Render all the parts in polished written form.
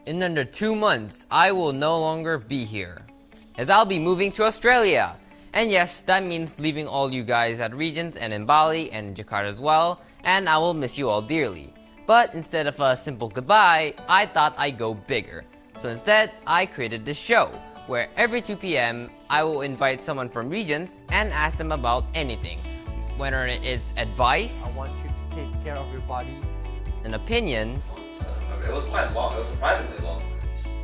In under 2 months, I will no longer be here, as I'll be moving to Australia. And yes, that means leaving all you guys at Regents and in Bali and Jakarta as well, and I will miss you all dearly. But instead of a simple goodbye, I thought I'd go bigger. So instead, I created this show, where every 2 p.m. I will invite someone from Regents and ask them about anything. Whether it's advice, I want you to take care of your body. an opinion, It was quite long, it was surprisingly long.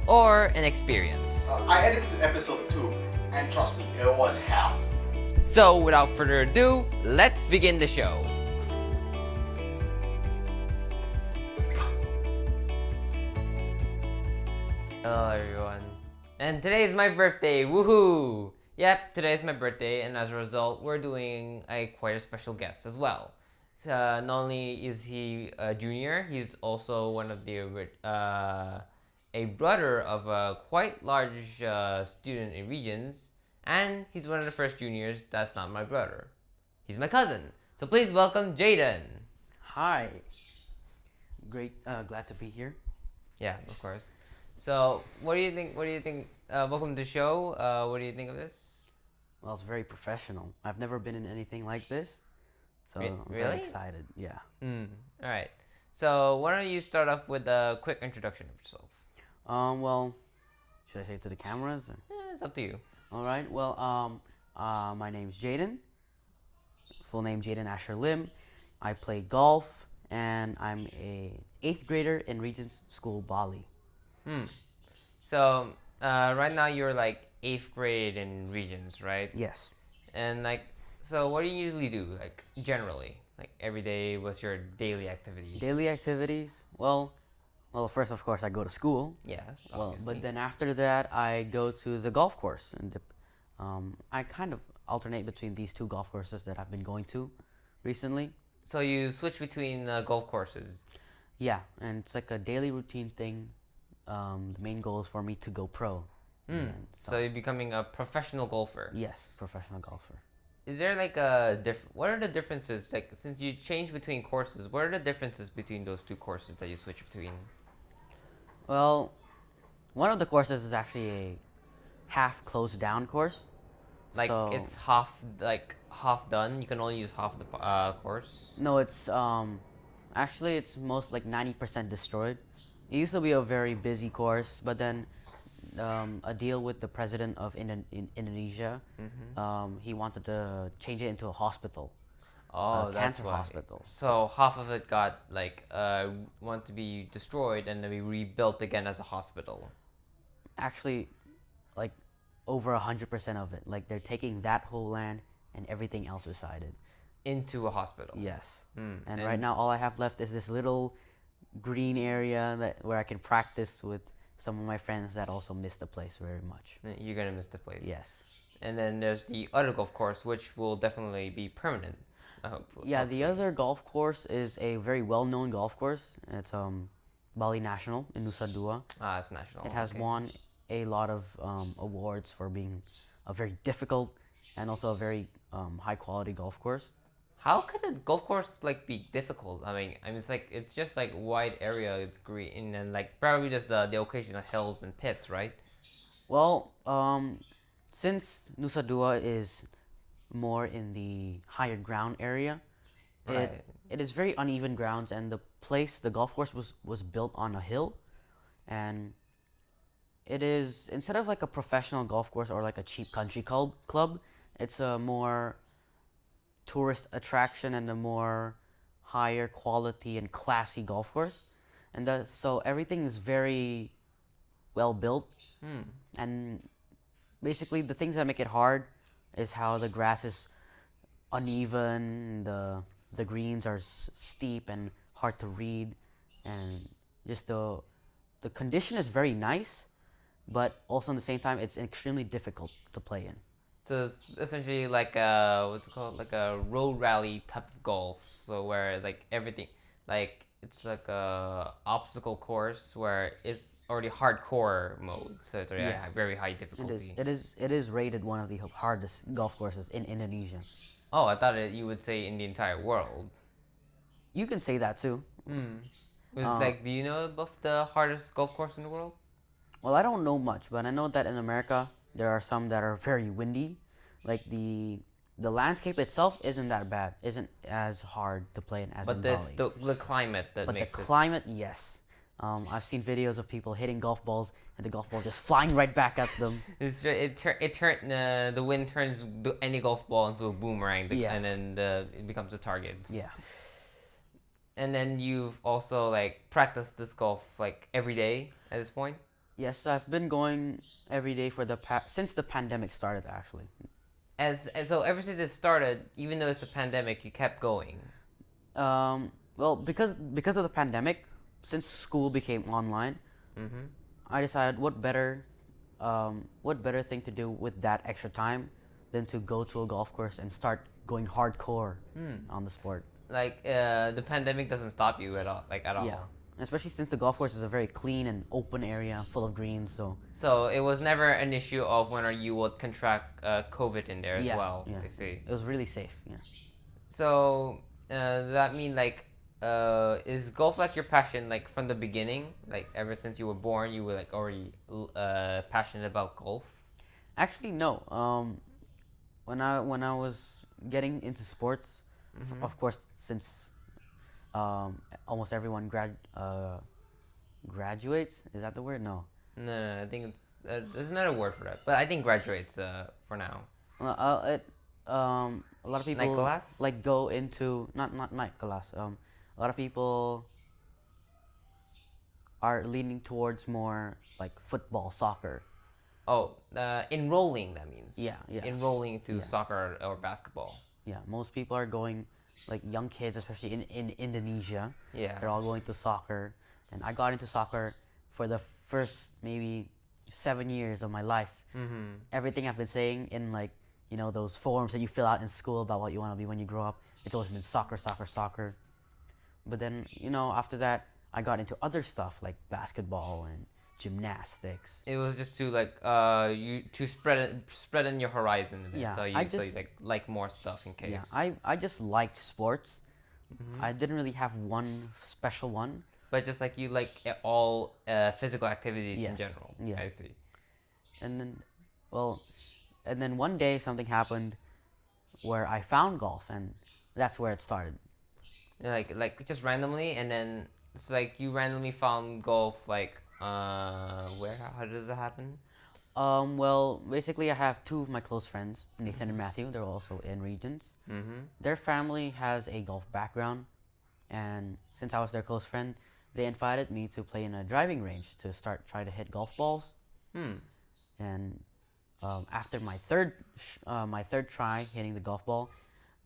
or an experience. I edited episode 2, and trust me, it was hell. So without further ado, let's begin the show. Hello everyone. And today is my birthday, woohoo! Yep, today is my birthday, and as a result, we're doing quite a special guest as well. Not only is he a junior, he's also one of the a brother of a quite large student in Regents, and he's one of the first juniors that's not my brother. He's my cousin. So please welcome Jayden. Hi. Great, glad to be here. Yeah, of course. So what do you think? Welcome to the show. What do you think of this? Well, it's very professional. I've never been in anything like this, so I'm Really? very excited. Yeah. All right. So why don't you start off with a quick introduction of yourself? Well, should I say it to the cameras? Or? It's up to you. All right. Well, my name's Jayden. Full name Jayden Asher Lim. I play golf, and I'm a 8th grader in Regents School, Bali. So right now you're like 8th grade in Regents, right? Yes. And so what do you usually do, like generally, like every day? What's your daily activities? Daily activities. Well, first of course I go to school. Yes. Well, Obviously. but then after that I go to the golf course, and I kind of alternate between these two golf courses that I've been going to recently. So you switch between golf courses. Yeah, and it's like a daily routine thing. The main goal is for me to go pro. And So you're becoming a professional golfer. yes, professional golfer. Is there like what are the differences, like since you change between courses, what are the differences between those two courses that you switch between? Well, one of the courses is actually a half closed down course. Like So- it's half done. You can only use half the course. No, it's actually it's most like 90% destroyed. It used to be a very busy course, but then a deal with the president of Indonesia, he wanted to change it into a hospital, Oh, a that's cancer why. hospital. So half of it got want to be destroyed and then be rebuilt again as a hospital. Actually, like over 100% of it, like they're taking that whole land and everything else beside it. Into a hospital. Yes. And and- right now, all I have left is this little green area where I can practice with some of my friends that also miss the place very much. You're gonna miss the place. Yes. And then there's the other golf course, which will definitely be permanent. Hopefully. Yeah, the other golf course is a very well-known golf course. It's Bali National in Nusa Dua. It's national. It has okay. won a lot of awards for being a very difficult and also a very high-quality golf course. How could a golf course be difficult? I mean, it's just like wide area. It's green and probably just the occasional hills and pits, right? Well, since Nusa Dua is more in the higher ground area, Right. it is very uneven grounds, and the golf course was built on a hill, and it is, instead of like a professional golf course or like a cheap country club, it's a more tourist attraction and a more higher quality and classy golf course, and so everything is very well built. And basically the things that make it hard is how the grass is uneven, the greens are steep and hard to read, and just the condition is very nice, but also at the same time it's extremely difficult to play in. So it's essentially like what's it called, like a road rally type of golf. So where everything, it's like a obstacle course where it's already hardcore mode. So it's already Yes. very high difficulty. It is rated one of the hardest golf courses in Indonesia. Oh, I thought you would say in the entire world. You can say that too. Was Uh, like, do you know of the hardest golf course in the world? Well, I don't know much, but I know that in America there are some that are very windy. Like the landscape itself isn't that bad, isn't as hard to play in as in But it's Bali. the climate that But the makes it. climate, yes. I've seen videos of people hitting golf balls and the golf ball just flying right back at them. The wind turns any golf ball into a boomerang, Yes. and then it becomes a target. Yeah. And then you've also like practiced this golf like every day at this point. Yes, I've been going every day for since the pandemic started actually. So ever since it started, even though it's a pandemic, you kept going. Well, because of the pandemic, since school became online, Mm-hmm. I decided what better thing to do with that extra time than to go to a golf course and start going hardcore on the sport. Like the pandemic doesn't stop you at all, like at all. Yeah, especially since the golf course is a very clean and open area full of greens. So it was never an issue of when you would contract COVID in there as Yeah, well. yeah. I see. It was really safe. Yeah. So does that mean like is golf like your passion like from the beginning? Like ever since you were born, you were like already passionate about golf? Actually, no. When I was getting into sports, of course, since almost everyone graduates. Is that the word? No. No, I think it's there's not a word for that, but I think graduates for now. A lot of people Night class? like go into not night class. A lot of people are leaning towards more like football, soccer. Oh, enrolling, that means. Yeah, yeah. Enrolling to Yeah. soccer or basketball. Yeah, most people are going, like young kids, especially in Indonesia. Yeah. They're all going to soccer, and I got into soccer for the first maybe 7 years of my life. Mm-hmm. Everything I've been saying in those forms that you fill out in school about what you want to be when you grow up, it's always been soccer, soccer, soccer. But then after that, I got into other stuff like basketball and gymnastics. It was just to like you to spread in your horizon a bit. Yeah, So I you just- like more stuff in case. Yeah, I just liked sports. I didn't really have one special one. But just like you like all physical activities in Yes, general. yeah. I see. And then one day something happened where I found golf, and that's where it started. Like just randomly, and then it's like you randomly found golf like where how does it happen? Well, basically, I have two of my close friends, Nathan and Matthew. They're also in Regents. Mm-hmm. Their family has a golf background, and since I was their close friend, they invited me to play in a driving range to try to hit golf balls. And after my third try hitting the golf ball,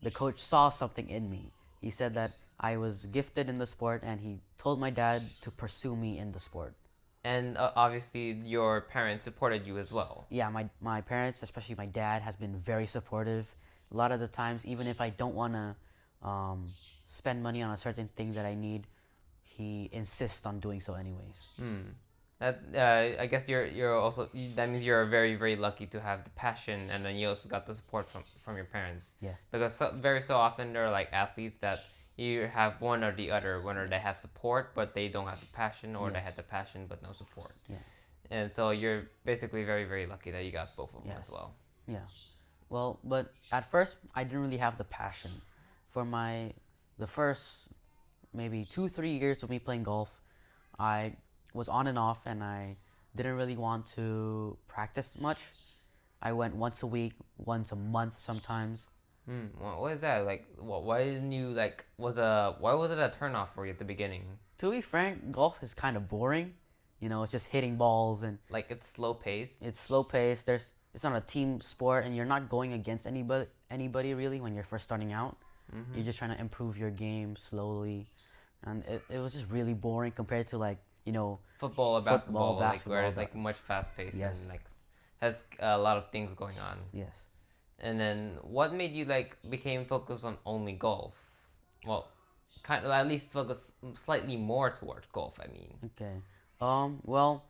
the coach saw something in me. He said that I was gifted in the sport, and he told my dad to pursue me in the sport. And obviously your parents supported you as well. Yeah, my parents, especially my dad, has been very supportive. A lot of the times, even if I don't want to spend money on a certain thing that I need, he insists on doing so anyways. That I guess that means you're very very lucky to have the passion, and then you also got the support from your parents. Yeah. Because so often there are like athletes that you have one or the other, whether they have support but they don't have the passion, or they Yes. have the passion but no support. Yeah. And so you're basically very very lucky that you got both of them Yes. as well. Yeah. Well, but at first I didn't really have the passion. For the first maybe 2-3 years of me playing golf, I was on and off, and I didn't really want to practice much. I went once a week, once a month sometimes. What is that like? Why didn't you like? Why was it a turnoff for you at the beginning? To be frank, golf is kind of boring. It's just hitting balls, and Like it's slow paced. it's slow paced. It's not a team sport, and you're not going against anybody really when you're first starting out. You're just trying to improve your game slowly, and it was just really boring compared to Football or basketball, like where it's basketball, like much fast paced Yes. and like has a lot of things going on. yes. And then what made you like became focused on only golf? Well, kind of at least focus slightly more towards golf. I mean, Okay. Well,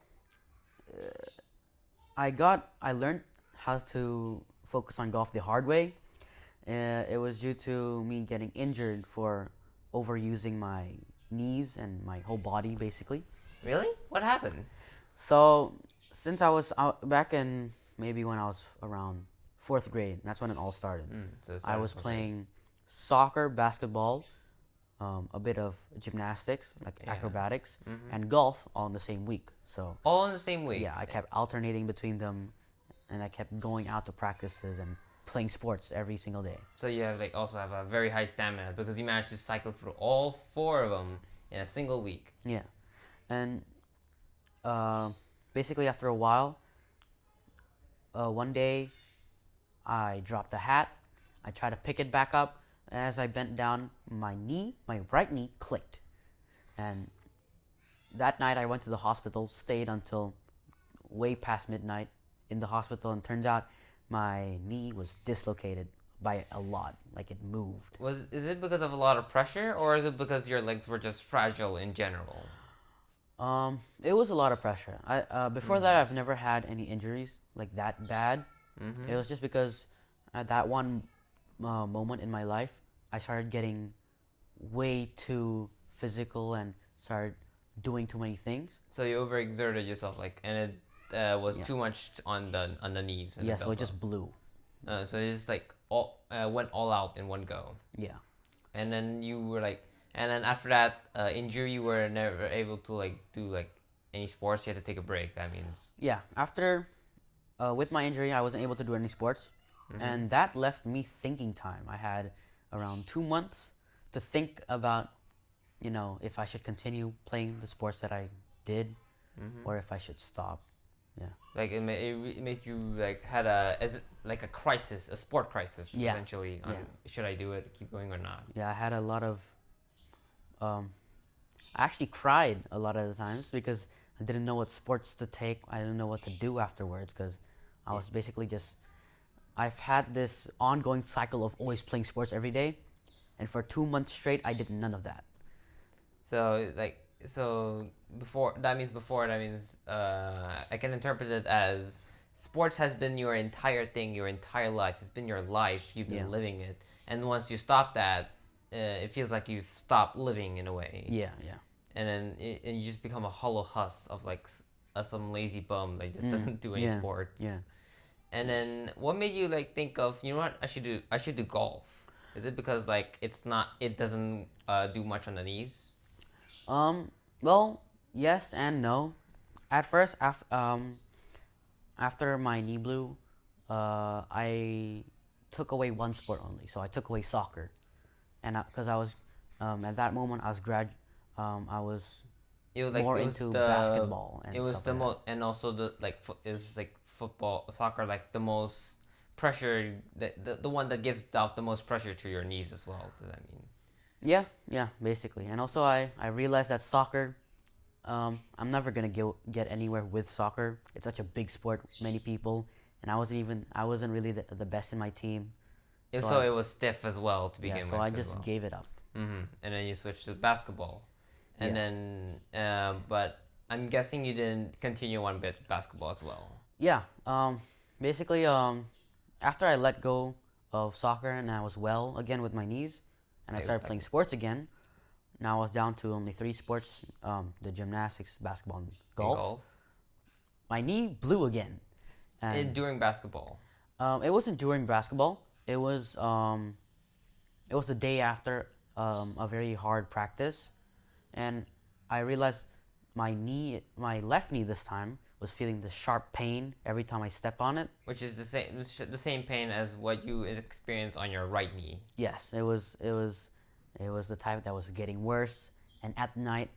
I learned how to focus on golf the hard way. It was due to me getting injured for overusing knees and my whole body basically. Really? What happened? So since I was out back in maybe when I was around fourth grade, that's when it all started. So it I started was from playing soccer, basketball, a bit of gymnastics like Yeah. acrobatics, and golf all in the same week. So all in the same week. yeah, I kept alternating between them, and I kept going out to practices and playing sports every single day. So you have like also have a very high stamina because you managed to cycle through all 4 of them in a single week. Yeah, and basically after a while, one day I dropped the hat. I tried to pick it back up, and as I bent down, my right knee clicked, and that night I went to the hospital, stayed until way past midnight in the hospital, and turns out my knee was dislocated by a lot, like it moved. Is it because of a lot of pressure, or is it because your legs were just fragile in general? It was a lot of pressure. Before that I've never had any injuries like that bad. It was just because at that one moment in my life, I started getting way too physical and started doing too many things. So you overexerted yourself, like, and it was Yeah. too much on the knees. And Yeah, the so it elbow. just blew. So it just like all went all out in one go. Yeah. And then you were like, and then after that injury, you were never able to like do like any sports. You had to take a break. That means. Yeah, after with my injury, I wasn't able to do any sports, and that left me thinking time. I had around 2 months to think about, if I should continue playing the sports that I did, or if I should stop. Yeah. Like it made you like had like a crisis, a sport crisis, Yeah. essentially. On, Yeah. Should I do it, keep going or not? Yeah, I had a lot of. I actually cried a lot of the times because I didn't know what sports to take. I didn't know what to do afterwards because I was basically just. I've had this ongoing cycle of always playing sports every day, and for 2 months straight, I did none of that. So before that means I can interpret it as sports has been your entire thing, your entire life. It's been your life. You've been Yeah. living it, and once you stop that, it feels like you've stopped living in a way. Yeah, yeah. And then and you just become a hollow husk of like some lazy bum that just doesn't do any yeah, sports. yeah. And then what made you like think of, you know what, I should do golf? Is it because like it doesn't do much on the knees? Well, yes and no. At first, after my knee blew, I took away one sport only. So I took away soccer, and because I was, at that moment I was It was like more it was into the basketball and it was stuff the like most, and also the like is like football, soccer, like the most pressure, the one that gives out the most pressure to your knees as well. Does that mean? Yeah, basically. And also I realized that soccer, I'm never gonna get anywhere with soccer. It's such a big sport, many people, and I wasn't really the best in my team. So it was stiff as well to begin Yeah, with. so I as just well. gave it up. And then you switched to basketball, and Yeah. then but I'm guessing you didn't continue on with basketball as well. Yeah, basically, after I let go of soccer and I was well again with my knees, and I started playing sports again. Now I was down to only 3 sports: the gymnastics, basketball, and In golf. My knee blew again, and During basketball. it wasn't during basketball. It was the day after a very hard practice, and I realized my left knee this time was feeling the sharp pain every time I step on it. Which is the same pain as what you experience on your right knee. Yes, it was the type that was getting worse, and at night,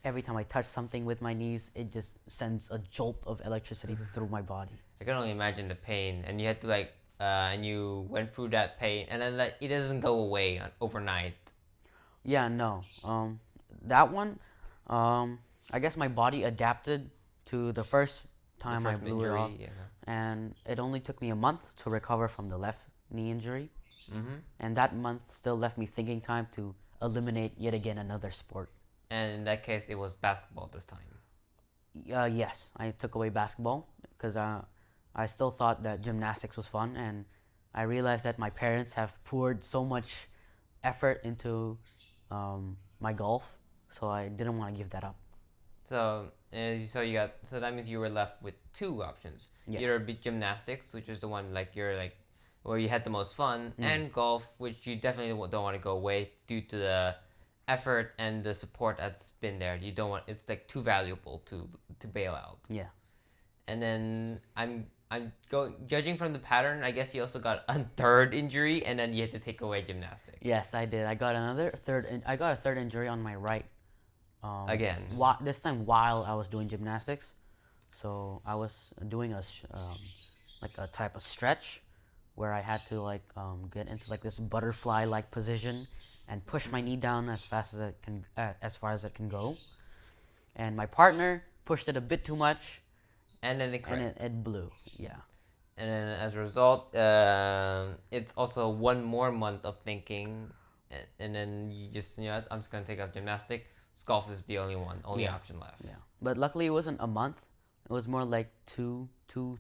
every time I touch something with my knees, it just sends a jolt of electricity through my body. I can only imagine the pain, and you had to like, and you went through that pain, and then like, it doesn't go away overnight. Yeah, no. That one, I guess my body adapted to the first time I first blew it off, injury, yeah. and it only took me a month to recover from the left knee injury. And that month still left me thinking time to eliminate yet again another sport. And in that case, it was basketball this time. Yes, I took away basketball because I still thought that gymnastics was fun, and I realized that my parents have poured so much effort into my golf so I didn't want to give that up. So, so that means you were left with two options. Yeah. Either gymnastics, which is the one where you had the most fun, and golf, which you definitely don't want to go away due to the effort and the support that's been there. You don't want it's like too valuable to bail out. Yeah. And then judging from the pattern, I guess you also got a third injury, and then you had to take away gymnastics. Yes, I did. I got a third injury on my right. Again. This time while I was doing gymnastics, so I was doing like a type of stretch, where I had to get into like this butterfly-like position, and push my knee down as fast as it can, as far as it can go, and my partner pushed it a bit too much. And then it blew, yeah. And then as a result, it's also one more month of thinking, and then you just, I'm just going to take up gymnastics. Golf is the only option left. Yeah. But luckily it wasn't a month. It was more like 2 to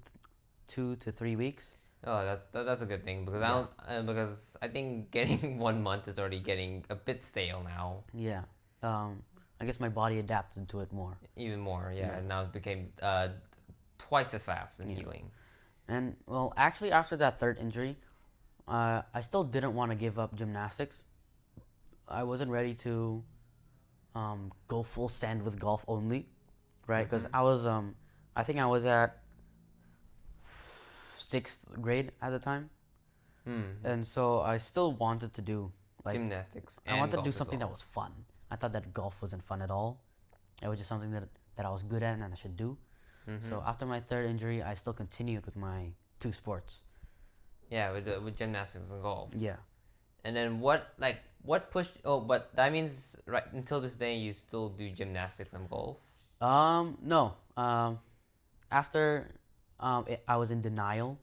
3 weeks. Oh, that's a good thing, because because I think getting 1 month is already getting a bit stale now. Yeah. I guess my body adapted to it more. Even more, yeah. And now it became twice as fast in healing. And well, actually, after that third injury, I still didn't want to give up gymnastics. I wasn't ready to go full send with golf only, right? Because I think I was at 6th grade at the time, and so I still wanted to do gymnastics. I wanted to do something that was fun. I thought that golf wasn't fun at all. It was just something that I was good at and I should do. So after my third injury, I still continued with my 2 sports. Yeah, with gymnastics and golf. Yeah. And then what pushed? Oh, but that means right until this day you still do gymnastics and golf. No. After I was in denial,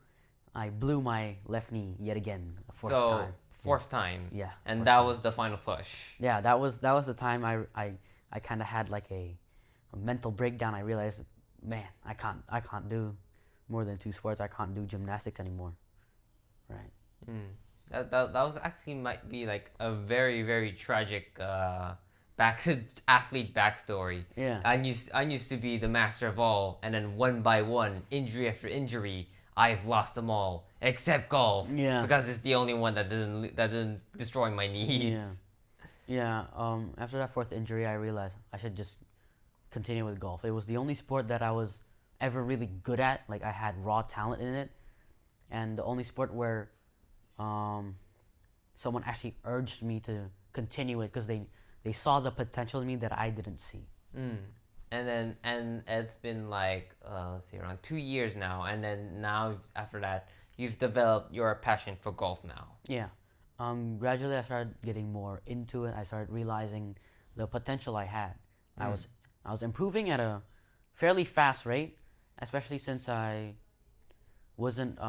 I blew my left knee yet again, a fourth time. Yeah. And that was the final push. Yeah, that was the time I kind of had like a mental breakdown. I realized, man, I can't do more than 2 sports. I can't do gymnastics anymore. Right. That was actually might be like a very, very tragic athlete backstory. Yeah. I used to be the master of all, and then one by one, injury after injury, I've lost them all except golf. Yeah. Because it's the only one that didn't destroy my knees. Yeah. After that 4th injury, I realized I should just continue with golf. It was the only sport that I was ever really good at. Like, I had raw talent in it, and the only sport where someone actually urged me to continue it because they saw the potential in me that I didn't see. And it's been like let's see, around 2 years now, and then now after that you've developed your passion for golf now. Yeah. Gradually I started getting more into it. I started realizing the potential I had. I was improving at a fairly fast rate, especially since I wasn't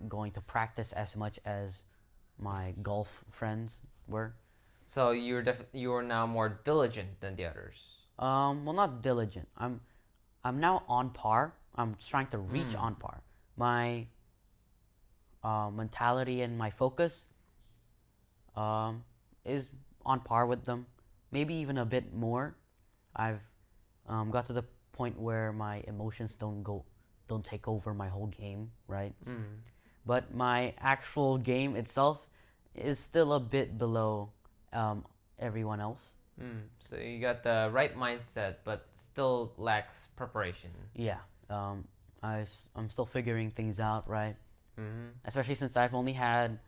going to practice as much as my golf friends were. So you're now more diligent than the others. Well, not diligent. I'm now on par. I'm just trying to reach on par. My mentality and my focus is on par with them, maybe even a bit more. I've got to the point where my emotions don't take over my whole game, right? But my actual game itself is still a bit below everyone else. So you got the right mindset, but still lacks preparation. Yeah. I'm still figuring things out, right? Especially since I've only had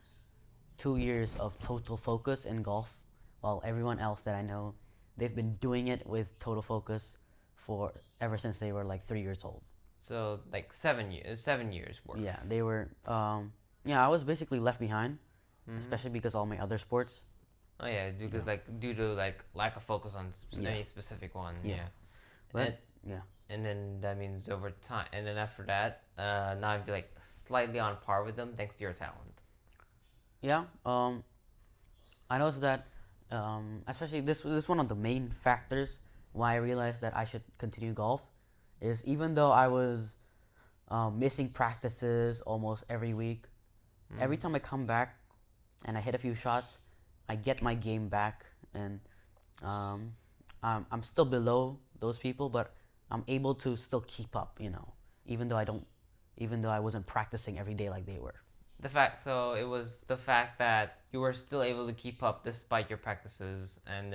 2 years of total focus in golf, while everyone else that I know, they've been doing it with total focus for ever since they were like 3 years old. So like 7 years worth. Yeah, they were. I was basically left behind, especially because all my other sports. Oh yeah, because due to lack of focus on any specific one. Yeah. But And then that means over time, and then after that, now I'm like slightly on par with them thanks to your talent. Yeah. I noticed that, especially this was one of the main factors why I realized that I should continue golf, is even though I was missing practices almost every week, every time I come back and I hit a few shots, I get my game back, and I'm still below those people, but I'm able to still keep up. Even though I wasn't practicing every day like they were. So it was the fact that you were still able to keep up despite your practices, and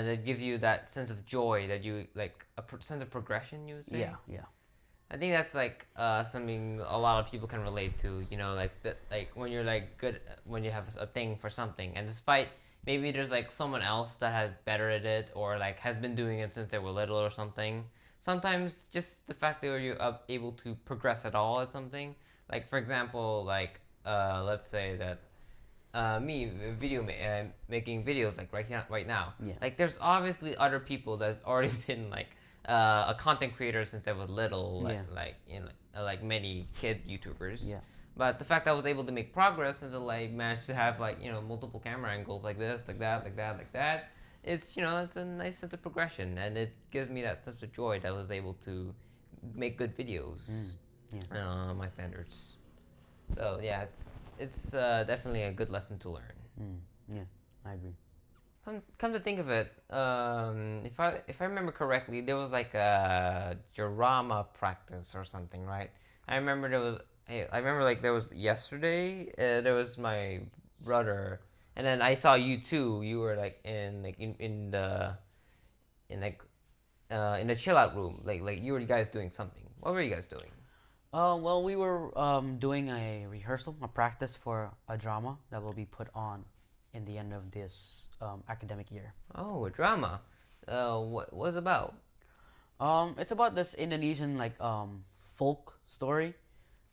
it gives you that sense of joy that you like sense of progression. You would say. Yeah, yeah. I think that's like something a lot of people can relate to. Like when you're like good when you have a thing for something, and despite maybe there's like someone else that has better at it or like has been doing it since they were little or something. Sometimes just the fact that you're able to progress at all at something. Like for example, like let's say that me making videos like right now. Yeah. Like there's obviously other people that's already been like a content creator since they were little, Yeah. like many kid YouTubers. Yeah. But the fact that I was able to make progress until I managed to have like multiple camera angles like this, like that, like that, like that. It's it's a nice sense of progression, and it gives me that sense of joy that I was able to make good videos. Yeah. My standards. So yeah, it's definitely a good lesson to learn. Yeah, I agree. Come to think of it, if I remember correctly, there was like a drama practice or something, right? I remember there was yesterday. There was my brother, and then I saw you too. You were like in the in the chill out room, like you were guys doing something. What were you guys doing? Well, we were doing a rehearsal, a practice for a drama that will be put on in the end of this academic year. Oh, a drama. What was it about? It's about this Indonesian folk story,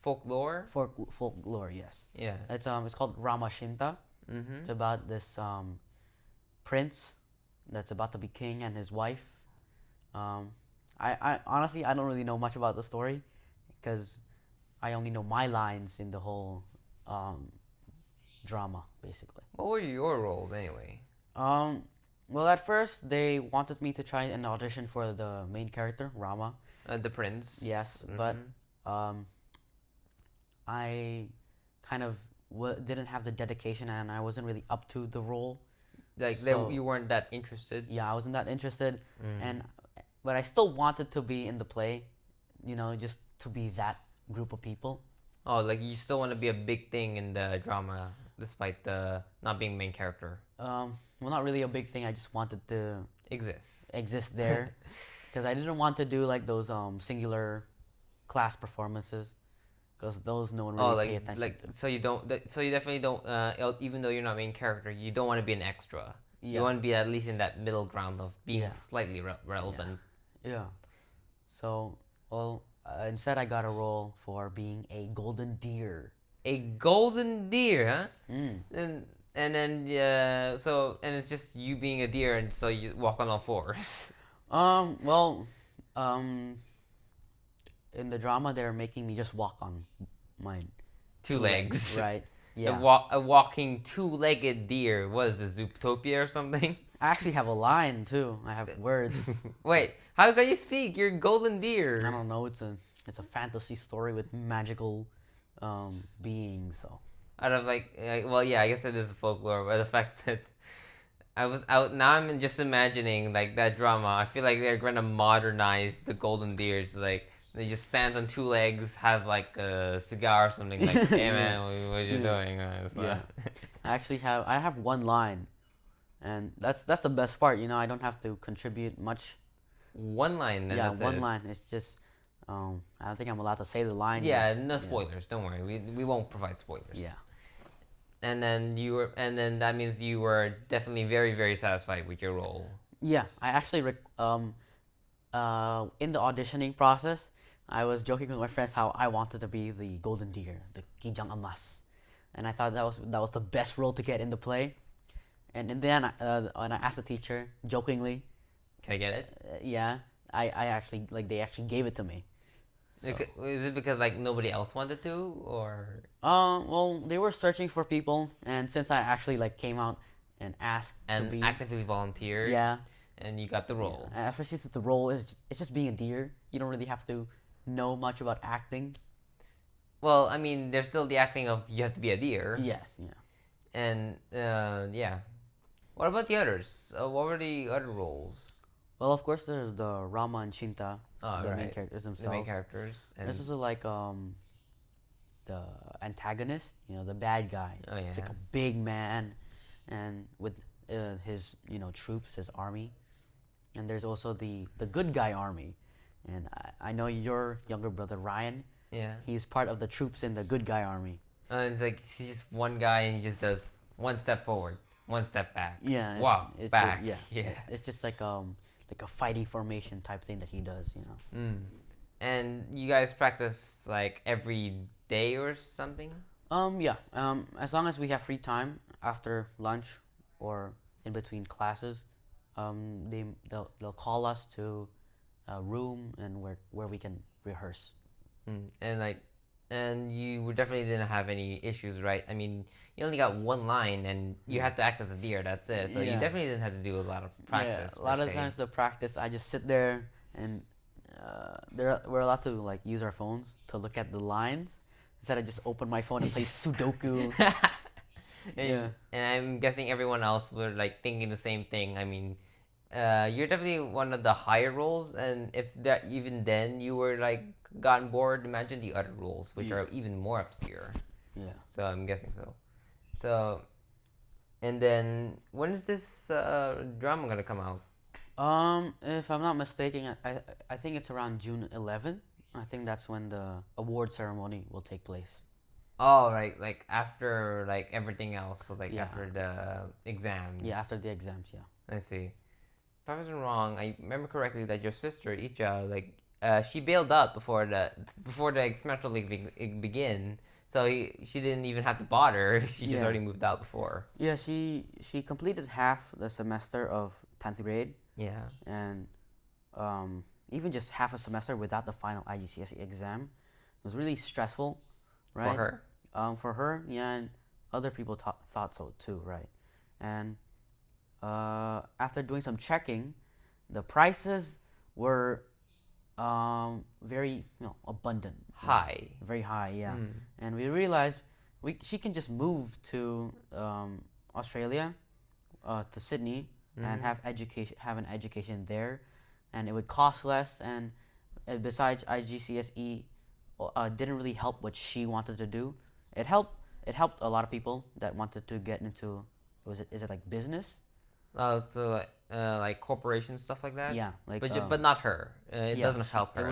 Folklore. folklore. Yes, Yeah. it's called Rama Shinta. Mm-hmm. It's about this prince that's about to be king and his wife. I honestly I don't really know much about the story because I only know my lines in the whole drama, basically. What were your roles anyway? Well, at first they wanted me to try an audition for the main character, Rama. The prince. Yes, but I kind of didn't have the dedication and I wasn't really up to the role. Like So- you weren't that interested. Yeah, I wasn't that interested, but I still wanted to be in the play, just to be that group of people. Oh, like you still want to be a big thing in the drama, despite the not being main character. Well, not really a big thing. I just wanted to Exists. exist there, because I didn't want to do like those singular class performances, because those no one really pay attention to. So you don't. So you definitely don't. Even though you're not main character, you don't want to be an extra. Yeah. You want to be at least in that middle ground of being Yeah. slightly relevant. Yeah. So, well, instead I got a role for being a golden deer. A golden deer, huh? Mm. And then it's just you being a deer, and so you walk on all fours. Well, in the drama they're making me just walk on my Two legs. Right. Yeah. A walking two-legged deer. What is this, Zootopia or something? I actually have a line too. I have words. Wait, how can you speak? You're a golden deer. I don't know. It's a fantasy story with magical beings. So Out of well, yeah, I guess it is folklore, but the fact that I was out now, I'm just imagining like that drama. I feel like they're gonna modernize the golden deers. Like they just stand on two legs, have like a cigar or something. Like, hey man, what you doing? yeah. I have one line, and that's the best part. I don't have to contribute much. One line. Then Yeah, that's one it. line. It's just I don't think I'm allowed to say the line. Yeah, yet. no spoilers. Don't worry. We won't provide spoilers. Yeah. And then that means you were definitely very, very satisfied with your role. Yeah, I actually in the auditioning process, I was joking with my friends how I wanted to be the golden deer, the Kijang Emas, and I thought that was the best role to get in the play. And then when I asked the teacher jokingly, Can I get it? yeah, I actually they actually gave it to me. So. Is it because like nobody else wanted to, or? Well, they were searching for people, and since I actually came out and asked to And be actively volunteered. yeah. And you got the role. Yeah. Especially since the role is it's just being a deer. You don't really have to know much about acting. Well, I mean, there's still the acting of you have to be a deer. Yes, yeah. And yeah. What about the others? What were the other roles? Well, of course, there's the Rama and Chinta, Oh, the main right. characters The main themselves. characters and This is like the antagonist, the bad guy. oh It's like yeah. a big man, and with his troops, his army. And there's also the good guy army, and I know your younger brother Ryan. Yeah. He's part of the troops in the good guy army. It's like he's just one guy and he just does one step forward, one step back. Yeah. Wow. Back. Yeah. Yeah. It's just like a fighting formation type thing that he does. Mm. And you guys practice like every day or something? Yeah. As long as we have free time after lunch or in between classes, they'll call us to a room and where we can rehearse. And you definitely didn't have any issues, right? I mean, you only got one line and you have to act as a deer, that's it. So you Yeah. definitely didn't have to do a lot of practice. Yeah, a lot per of se. times the practice, I just sit there and we're allowed to like use our phones to look at the lines instead. I just open my phone and play Sudoku. and, Yeah. and I'm guessing everyone else were like thinking the same thing. I mean, you're definitely one of the higher roles, and if that even then you were like gotten bored, imagine the other roles, which Yeah. are even more obscure. Yeah. So I'm guessing so. So, and then when is this drama gonna come out? If I'm not mistaken, I think it's around June 11th. I think that's when the award ceremony will take place. Oh, right, like after like everything else, so like Yeah. after the exams. Yeah, after the exams. Yeah. I see. If I wasn't wrong, I remember correctly that your sister Icha, like, she bailed out before the experimental league begin. So she didn't even have to bother. She just Yeah. already moved out before. Yeah, she completed half the semester of 10th grade, Yeah. and even just half a semester without the final IGCSE exam was really stressful, right? For her. For her, yeah, and other people thought so too, right? And after doing some checking, the prices were very abundant, High. very high, yeah. Mm. And we realized she can just move to Australia, to Sydney, and have an education there, and it would cost less. And besides, IGCSE didn't really help what she wanted to do. It helped a lot of people that wanted to get into is it like business? So like corporation stuff like that. Yeah, like But not her. It yeah, doesn't help her.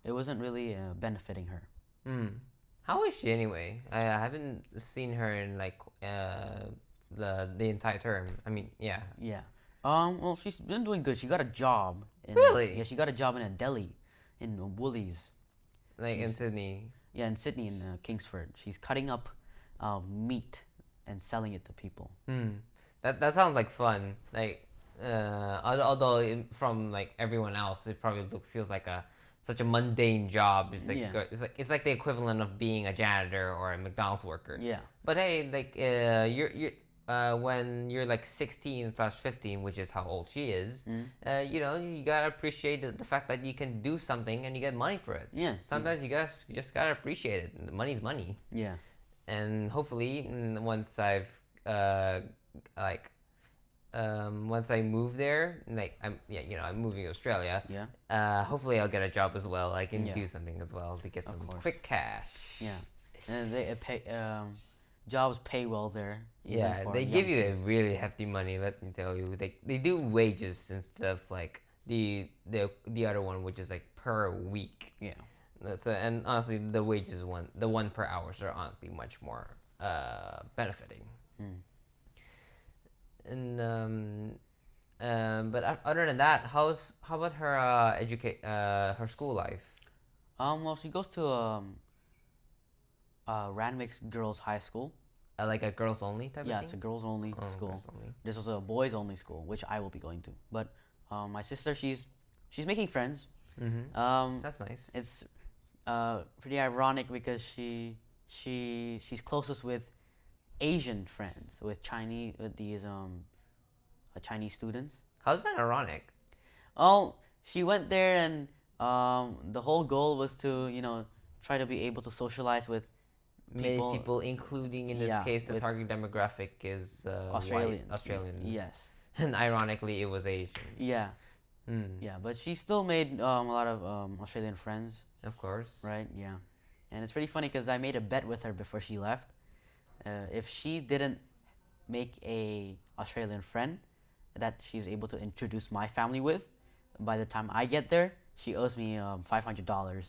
It wasn't really benefiting her. How is she anyway? I haven't seen her in like the entire term. I mean, yeah. Yeah. Well, she's been doing good. She got a job. Really? Yeah, she got a job in a deli, in Woolies. Like in Sydney. Yeah, in Sydney, in Kingsford. She's cutting up meat and selling it to people. That sounds like fun. Like, although from like everyone else, it probably feels like such a mundane job. It's like Yeah. it's like the equivalent of being a janitor or a McDonald's worker. Yeah. But hey, like you're when you're like 16/15, which is how old she is, you gotta appreciate the fact that you can do something and you get money for it. Yeah. Sometimes you just gotta appreciate it. Money's money. Yeah. And hopefully, once I've once I move there, like I'm moving to Australia. Yeah. Hopefully I'll get a job as well. I can Yeah. do something as well to get Of some course. quick cash. Yeah. And they pay jobs pay well there. even Yeah, for they young give you kids. a really hefty money. Let me tell you, they do wages instead of like the other one, which is like per week. Yeah. So and honestly, the wages the one per hours are honestly much more benefiting. And but other than that, how about her her school life? Well, she goes to Randwick's Girls High School. Like a girls only type Yeah, of it's thing? a girls only Oh, school. girls only. There's also a boys only school, which I will be going to. But my sister, she's making friends. That's nice. It's pretty ironic because she's closest with Asian friends, with these Chinese students. How's that ironic? Oh, she went there and the whole goal was to try to be able to socialize with Many people, including in this Yeah, case, the with target demographic is Australians. white Australians. Yes. And ironically, it was Asians. Yeah. Yeah, but she still made a lot of Australian friends, Of course. right? Yeah, and it's pretty funny because I made a bet with her before she left. If she didn't make a Australian friend that she's able to introduce my family with, by the time I get there, she owes me $500.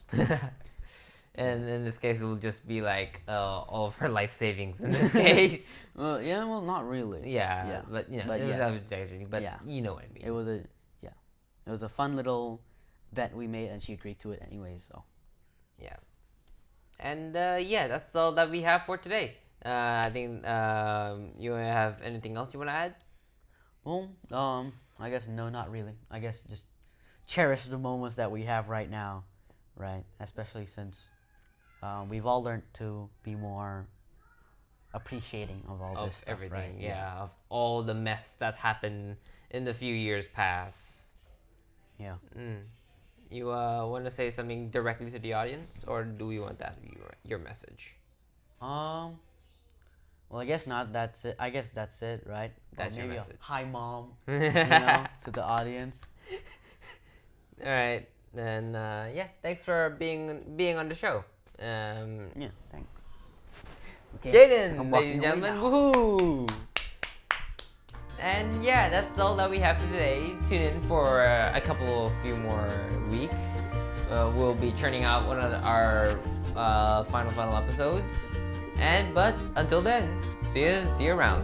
And in this case, it will just be like all of her life savings in this case. Well, not really. Yeah, but you know, But it was yes. advertising, but Yeah. you know what I mean. It was a fun little bet we made, and she agreed to it anyways. So Yeah. And yeah, that's all that we have for today. I think you have anything else you want to add? well, I guess no, not really. I guess just cherish the moments that we have right now, right? Especially since we've all learned to be more appreciating of all Of this stuff, everything, right? yeah, of all the mess that happened in the few years past. Yeah. You want to say something directly to the audience, or do we want that to be your message? Well, I guess not. That's it. I guess that's it, right? That's Or your maybe message. Hi, mom. To the audience. All right, then yeah, thanks for being on the show. Yeah. Thanks. Okay. Jayden, I'm ladies and walking away gentlemen, now. woohoo! And yeah, that's all that we have for today. Tune in for a few more weeks. We'll be churning out one of our final episodes. But until then, see you around.